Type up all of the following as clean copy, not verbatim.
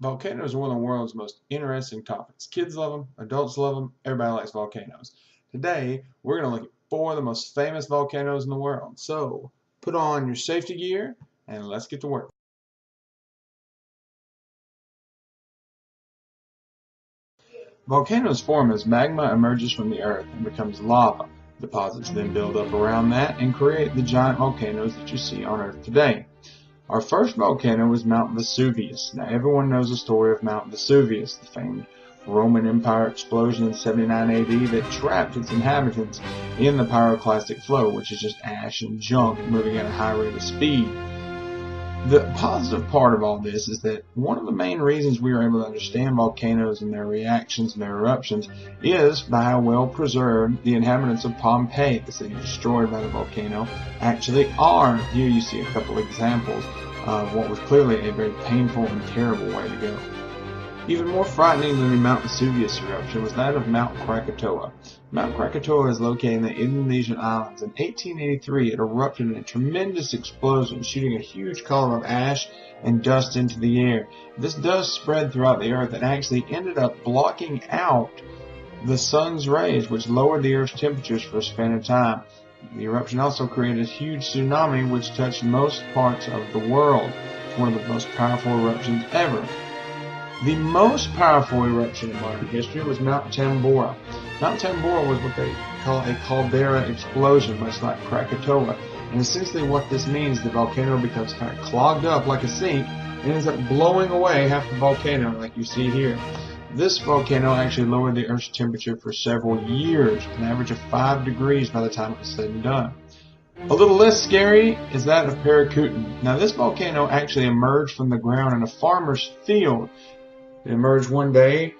Volcanoes are one of the world's most interesting topics. Kids love them, adults love them, everybody likes volcanoes. Today, we're going to look at four of the most famous volcanoes in the world. So, put on your safety gear and let's get to work. Volcanoes form as magma emerges from the earth and becomes lava. Deposits then build up around that and create the giant volcanoes that you see on Earth today. Our first volcano was Mount Vesuvius. Now everyone knows the story of Mount Vesuvius, the famed Roman Empire explosion in 79 AD that trapped its inhabitants in the pyroclastic flow, which is just ash and junk moving at a high rate of speed. The positive part of all this is that one of the main reasons we are able to understand volcanoes and their reactions and their eruptions is by how well preserved the inhabitants of Pompeii, the city destroyed by the volcano, actually are. Here you see a couple examples of what was clearly a very painful and terrible way to go. Even more frightening than the Mount Vesuvius eruption was that of Mount Krakatoa. Mount Krakatoa is located in the Indonesian islands. In 1883, it erupted in a tremendous explosion, shooting a huge column of ash and dust into the air. This dust spread throughout the earth and actually ended up blocking out the sun's rays, which lowered the earth's temperatures for a span of time. The eruption also created a huge tsunami, which touched most parts of the world. It's one of the most powerful eruptions ever. The most powerful eruption in modern history was Mount Tambora. Mount Tambora was what they call a caldera explosion, much like Krakatoa. And essentially what this means, the volcano becomes kind of clogged up like a sink and ends up blowing away half the volcano like you see here. This volcano actually lowered the Earth's temperature for several years, an average of 5 degrees by the time it was said and done. A little less scary is that of Parakuten. Now this volcano actually emerged from the ground in a farmer's field. It emerged one day,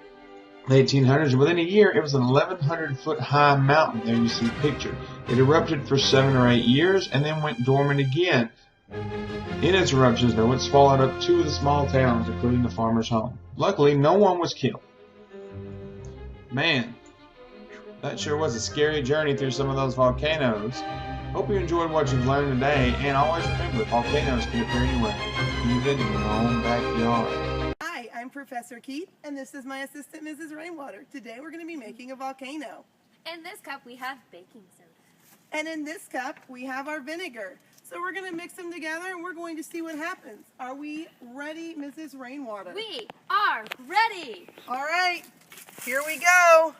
the 1800s, and within a year it was an 1,100-foot high mountain. There you see the picture. It erupted for 7 or 8 years and then went dormant again. In its eruptions, though, it swallowed up 2 of the small towns, including the farmer's home. Luckily, no one was killed. Man, that sure was a scary journey through some of those volcanoes. Hope you enjoyed what you've learned today, and always remember, volcanoes can appear anywhere, even in your own backyard. Hi, I'm Professor Keith, and this is my assistant, Mrs. Rainwater. Today we're going to be making a volcano. In this cup we have baking soda. And in this cup we have our vinegar. So we're going to mix them together and we're going to see what happens. Are we ready, Mrs. Rainwater? We are ready! All right, here we go.